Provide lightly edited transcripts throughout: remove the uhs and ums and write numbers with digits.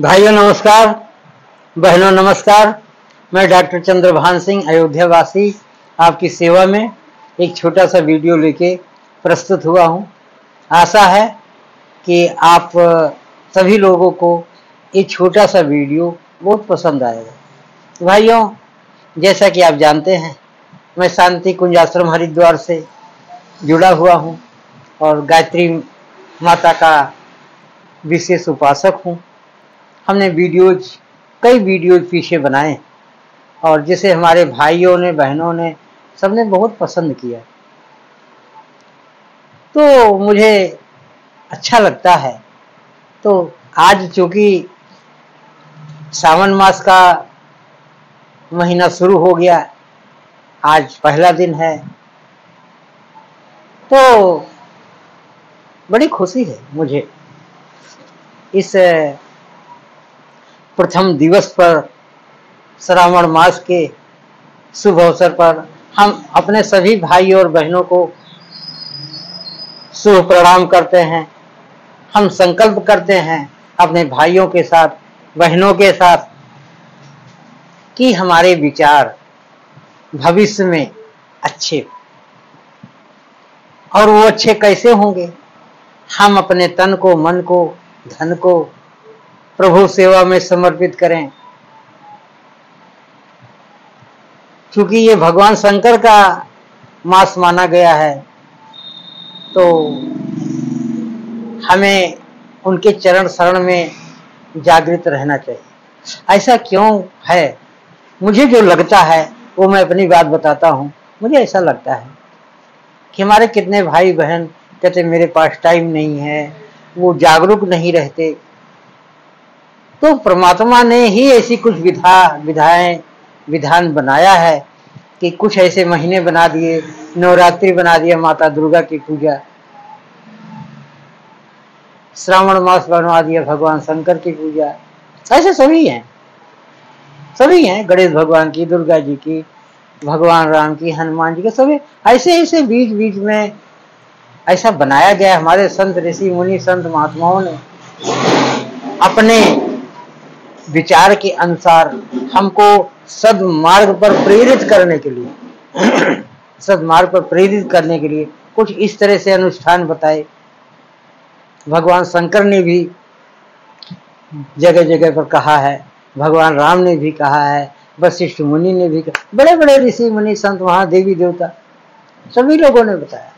भाइयों नमस्कार, बहनों नमस्कार। मैं डॉक्टर चंद्रभान सिंह अयोध्या वासी आपकी सेवा में एक छोटा सा वीडियो लेके प्रस्तुत हुआ हूँ। आशा है कि आप सभी लोगों को ये छोटा सा वीडियो बहुत पसंद आएगा। भाइयों, जैसा कि आप जानते हैं, मैं शांति कुंज आश्रम हरिद्वार से जुड़ा हुआ हूँ और गायत्री माता का विशेष उपासक हूँ। हमने कई वीडियोज पीछे बनाए और जिसे हमारे भाइयों ने, बहनों ने, सबने बहुत पसंद किया, तो मुझे अच्छा लगता है। तो आज चूंकि सावन मास का महीना शुरू हो गया, आज पहला दिन है, तो बड़ी खुशी है मुझे इस प्रथम दिवस पर, श्रावण मास के शुभ अवसर पर हम अपने सभी भाई और बहनों को शुभ प्रणाम करते हैं। हम संकल्प करते हैं अपने भाइयों के साथ, बहनों के साथ, कि हमारे विचार भविष्य में अच्छे, और वो अच्छे कैसे होंगे। हम अपने तन को, मन को, धन को प्रभु सेवा में समर्पित करें, क्योंकि ये भगवान शंकर का मास माना गया है। तो हमें उनके चरण शरण में जागृत रहना चाहिए। ऐसा क्यों है, मुझे जो लगता है वो मैं अपनी बात बताता हूँ। मुझे ऐसा लगता है कि हमारे कितने भाई बहन कहते मेरे पास टाइम नहीं है, वो जागरूक नहीं रहते। तो परमात्मा ने ही ऐसी कुछ विधान बनाया है कि कुछ ऐसे महीने बना दिए, नवरात्रि बना दिया माता दुर्गा की पूजा, श्रावण मास बनवा दिया भगवान शंकर की पूजा। ऐसे सभी हैं, गणेश भगवान की, दुर्गा जी की, भगवान राम की, हनुमान जी के, सभी ऐसे बीच बीच में ऐसा बनाया गया। हमारे संत ऋषि मुनि, संत महात्माओं ने अपने विचार के अनुसार हमको सद्मार्ग पर प्रेरित करने के लिए सद्मार्ग पर प्रेरित करने के लिए कुछ इस तरह से अनुष्ठान बताए। भगवान शंकर ने भी जगह जगह पर कहा है, भगवान राम ने भी कहा है, वशिष्ठ मुनि ने भी कहा, बड़े बड़े ऋषि मुनि, संत, महादेवी देवता, सभी लोगों ने बताया।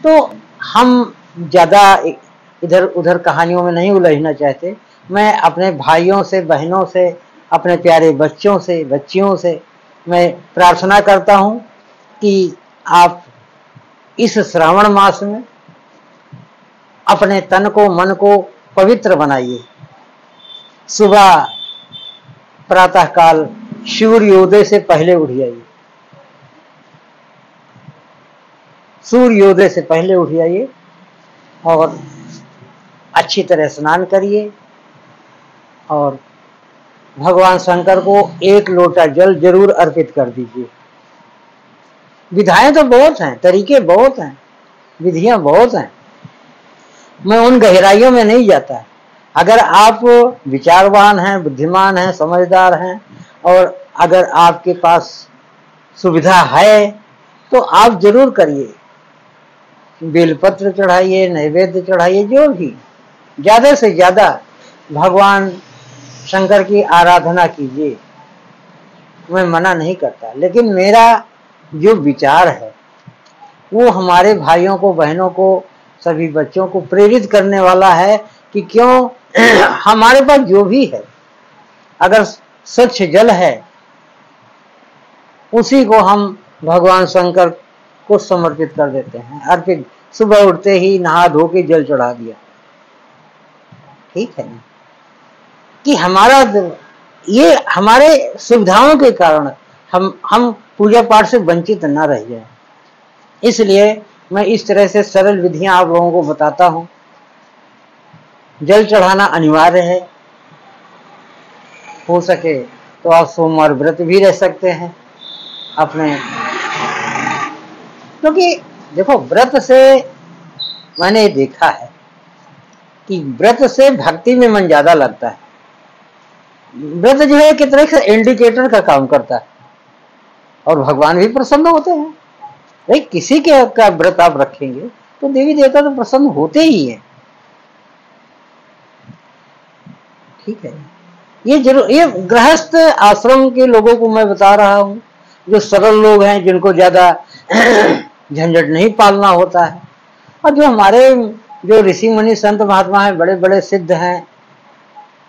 तो हम ज्यादा इधर उधर कहानियों में नहीं उलझना चाहते। मैं अपने भाइयों से, बहनों से, अपने प्यारे बच्चों से, बच्चियों से मैं प्रार्थना करता हूं कि आप इस श्रावण मास में अपने तन को, मन को पवित्र बनाइए। सुबह प्रातः काल सूर्योदय से पहले उठ जाइए, सूर्योदय से पहले उठ जाइए और अच्छी तरह स्नान करिए और भगवान शंकर को एक लोटा जल जरूर अर्पित कर दीजिए। विधाएं तो बहुत हैं, तरीके बहुत हैं, विधियां बहुत हैं, मैं उन गहराइयों में नहीं जाता। अगर आप विचारवान हैं, बुद्धिमान हैं, समझदार हैं और अगर आपके पास सुविधा है तो आप जरूर करिए। बेलपत्र चढ़ाइए, नैवेद्य चढ़ाइए, जो भी, ज्यादा से ज्यादा भगवान शंकर की आराधना कीजिए। मैं मना नहीं करता, लेकिन मेरा जो विचार है वो हमारे भाइयों को, बहनों को, सभी बच्चों को प्रेरित करने वाला है कि क्यों हमारे पास जो भी है, अगर स्वच्छ जल है, उसी को हम भगवान शंकर को समर्पित कर देते हैं, अर्पित। सुबह उठते ही नहा धो के जल चढ़ा दिया, ठीक है ना? कि ये हमारे सुविधाओं के कारण हम पूजा पाठ से वंचित न रह जाए, इसलिए मैं इस तरह से सरल विधियां आप लोगों को बताता हूं। जल चढ़ाना अनिवार्य है, हो सके तो आप सोमवार व्रत भी रह सकते हैं अपने, क्योंकि देखो व्रत से मैंने देखा है कि व्रत से भक्ति में मन ज्यादा लगता है। व्रत जो है एक तरह से इंडिकेटर का काम करता है, और भगवान भी प्रसन्न होते हैं। भाई किसी के का व्रत आप रखेंगे तो देवी देवता तो प्रसन्न होते ही हैं। ठीक है, ये जरूर, ये गृहस्थ आश्रम के लोगों को मैं बता रहा हूँ, जो सरल लोग हैं, जिनको ज्यादा झंझट नहीं पालना होता है। और जो हमारे जो ऋषि मुनि संत महात्मा हैं, बड़े बड़े सिद्ध हैं,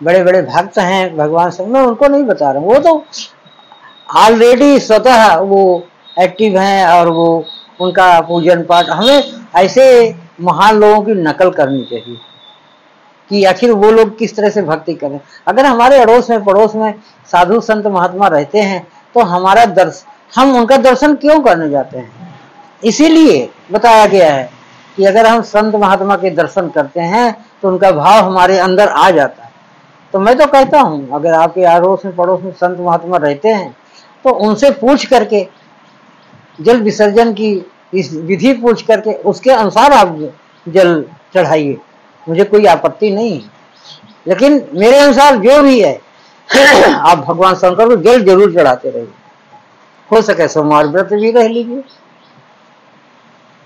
बड़े बड़े भक्त हैं भगवान से, मैं उनको नहीं बता रहा हूँ, वो तो ऑलरेडी स्वतः वो एक्टिव हैं, और वो उनका पूजन पाठ। हमें ऐसे महान लोगों की नकल करनी चाहिए कि आखिर वो लोग किस तरह से भक्ति करें। अगर हमारे अड़ोस में पड़ोस में साधु संत महात्मा रहते हैं तो हमारा हम उनका दर्शन क्यों करने जाते हैं? इसीलिए बताया गया है कि अगर हम संत महात्मा के दर्शन करते हैं तो उनका भाव हमारे अंदर आ जाता है। तो मैं तो कहता हूँ, अगर आपके अड़ोस में पड़ोस में संत महात्मा रहते हैं तो उनसे पूछ करके, जल विसर्जन की इस विधि पूछ करके उसके अनुसार आप जल चढ़ाइए, मुझे कोई आपत्ति नहीं है। लेकिन मेरे अनुसार जो भी है आप भगवान शंकर को जल जरूर चढ़ाते रहिए, हो सके सोमवार व्रत भी रह लीजिए,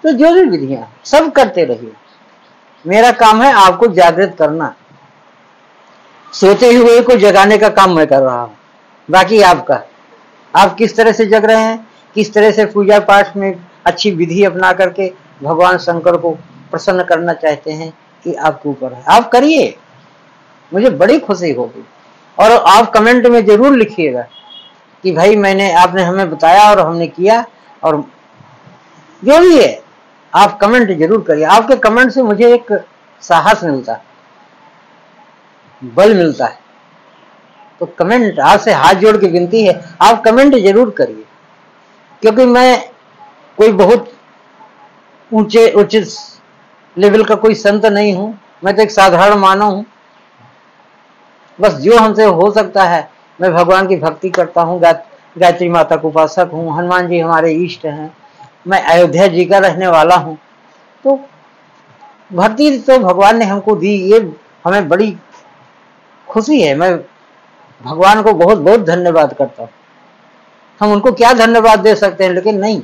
तो जो भी विधियां सब करते रहिए। मेरा काम है आपको जागृत करना, सोते हुए को जगाने का काम मैं कर रहा हूं। बाकी आपका, आप किस तरह से जग रहे हैं, किस तरह से पूजा पाठ में अच्छी विधि अपना करके भगवान शंकर को प्रसन्न करना चाहते हैं, कि आपके ऊपर है। आप करिए, मुझे बड़ी खुशी होगी। और आप कमेंट में जरूर लिखिएगा कि भाई आपने हमें बताया और हमने किया, और जो भी है आप कमेंट जरूर करिए। आपके कमेंट से मुझे एक साहस मिलता है, बल मिलता है। तो कमेंट, आपसे हाथ जोड़ के विनती है, आप कमेंट जरूर करिए, क्योंकि मैं कोई बहुत ऊंचे लेवल का कोई संत नहीं हूं, मैं तो एक साधारण मानव हूं। बस जो हमसे हो सकता है, मैं भगवान की भक्ति करता हूँ, गायत्री माता का उपासक हूँ, हनुमान जी हमारे इष्ट हैं, मैं अयोध्या जी का रहने वाला हूँ। तो भक्ति तो भगवान ने हमको दी, ये हमें बड़ी खुशी है। मैं भगवान को बहुत बहुत धन्यवाद करता हूँ। हम उनको क्या धन्यवाद दे सकते हैं, लेकिन नहीं,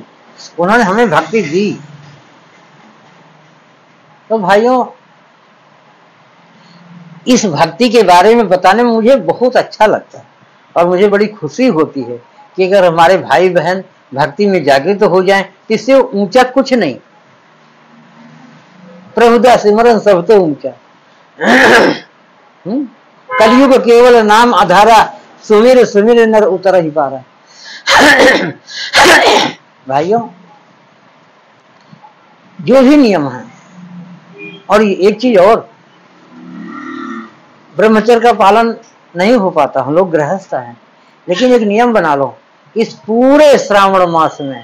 उन्होंने हमें भक्ति दी। तो भाइयों, इस भक्ति के बारे में बताने में मुझे बहुत अच्छा लगता है, और मुझे बड़ी खुशी होती है कि अगर हमारे भाई बहन भक्ति में जागृत हो जाएं, तो इससे ऊंचा कुछ नहीं। प्रभुदा सिमरन सब तो ऊंचा। कलयुग केवल नाम आधारा, सुमिर सुमिर नर उतर ही पारा। भाइयों, जो भी नियम है, और एक चीज और, ब्रह्मचर्य का पालन नहीं हो पाता, हम लोग गृहस्थ हैं, लेकिन एक नियम बना लो, इस पूरे श्रावण मास में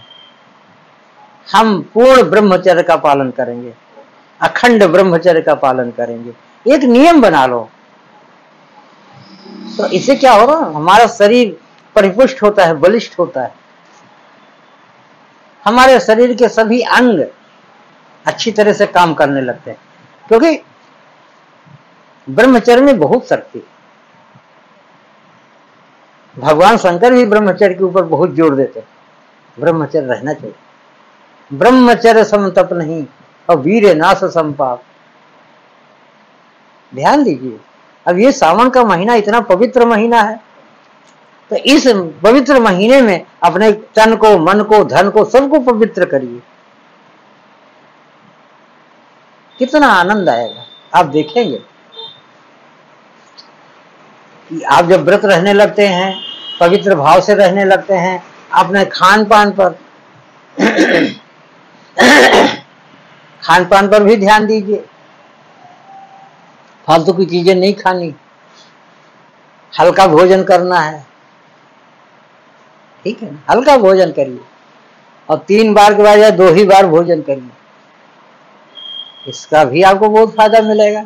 हम पूर्ण ब्रह्मचर्य का पालन करेंगे, अखंड ब्रह्मचर्य का पालन करेंगे। एक नियम बना लो, तो इससे क्या होगा, हमारा शरीर परिपुष्ट होता है, बलिष्ठ होता है, हमारे शरीर के सभी अंग अच्छी तरह से काम करने लगते हैं। क्योंकि ब्रह्मचर्य में बहुत शक्ति, भगवान शंकर भी ब्रह्मचर्य के ऊपर बहुत जोर देते, ब्रह्मचर्य रहना चाहिए। ब्रह्मचर्य सम तप नहीं, और वीर नाश सम पाप। ध्यान दीजिए, अब ये सावन का महीना इतना पवित्र महीना है, तो इस पवित्र महीने में अपने तन को, मन को, धन को, सबको पवित्र करिए। कितना आनंद आएगा, आप देखेंगे कि आप जब व्रत रहने लगते हैं, पवित्र भाव से रहने लगते हैं, अपने खान पान पर खान पान पर भी ध्यान दीजिए, फालतू की चीजें नहीं खानी, हल्का भोजन करना है, ठीक है, हल्का भोजन करिए, और 3 बार के बाद या 2 ही बार भोजन करिए, इसका भी आपको बहुत फायदा मिलेगा।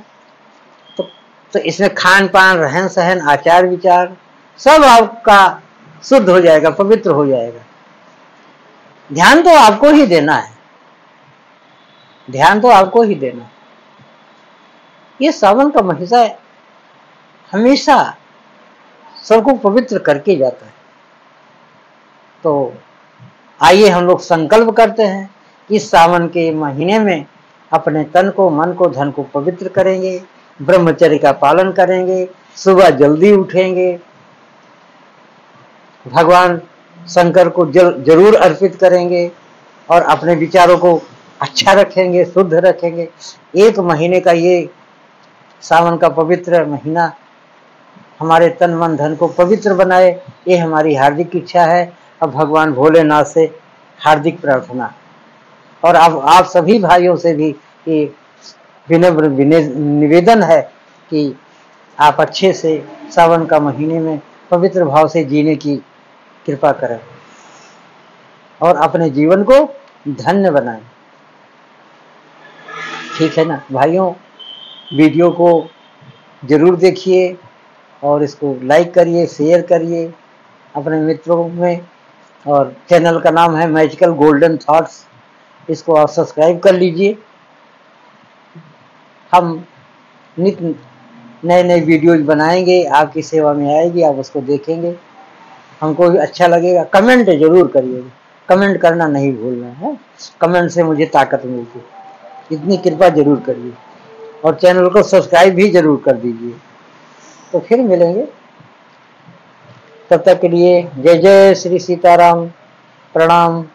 तो इसमें खान पान, रहन सहन, आचार विचार सब आपका शुद्ध हो जाएगा, पवित्र हो जाएगा। ध्यान तो आपको ही देना है, ध्यान तो आपको ही देना है। ये सावन का महीना हमेशा सबको पवित्र करके जाता है। तो आइए हम लोग संकल्प करते हैं कि सावन के महीने में अपने तन को, मन को, धन को पवित्र करेंगे, ब्रह्मचर्य का पालन करेंगे, सुबह जल्दी उठेंगे, भगवान शंकर को जरूर अर्पित करेंगे और अपने विचारों को अच्छा रखेंगे, शुद्ध रखेंगे। एक महीने का ये सावन का पवित्र महीना हमारे तन मन धन को पवित्र बनाए, ये हमारी हार्दिक इच्छा है। अब भगवान भोलेनाथ से हार्दिक प्रार्थना, और अब आप सभी भाइयों से भी ये विनम्र निवेदन है कि आप अच्छे से सावन का महीने में पवित्र भाव से जीने की कृपा करें और अपने जीवन को धन्य बनाएं। ठीक है ना भाइयों, वीडियो को जरूर देखिए और इसको लाइक करिए, शेयर करिए अपने मित्रों में, और चैनल का नाम है मैजिकल गोल्डन थॉट्स, इसको आप सब्सक्राइब कर लीजिए। हम नित्य नए नए वीडियोज बनाएंगे, आपकी सेवा में आएगी, आप उसको देखेंगे, हमको भी अच्छा लगेगा। कमेंट जरूर करिएगा, कमेंट करना नहीं भूलना है, कमेंट से मुझे ताकत मिलती है, इतनी कृपा जरूर करिए और चैनल को सब्सक्राइब भी जरूर कर दीजिए। तो फिर मिलेंगे, तब तक के लिए जय जय श्री सीताराम, प्रणाम।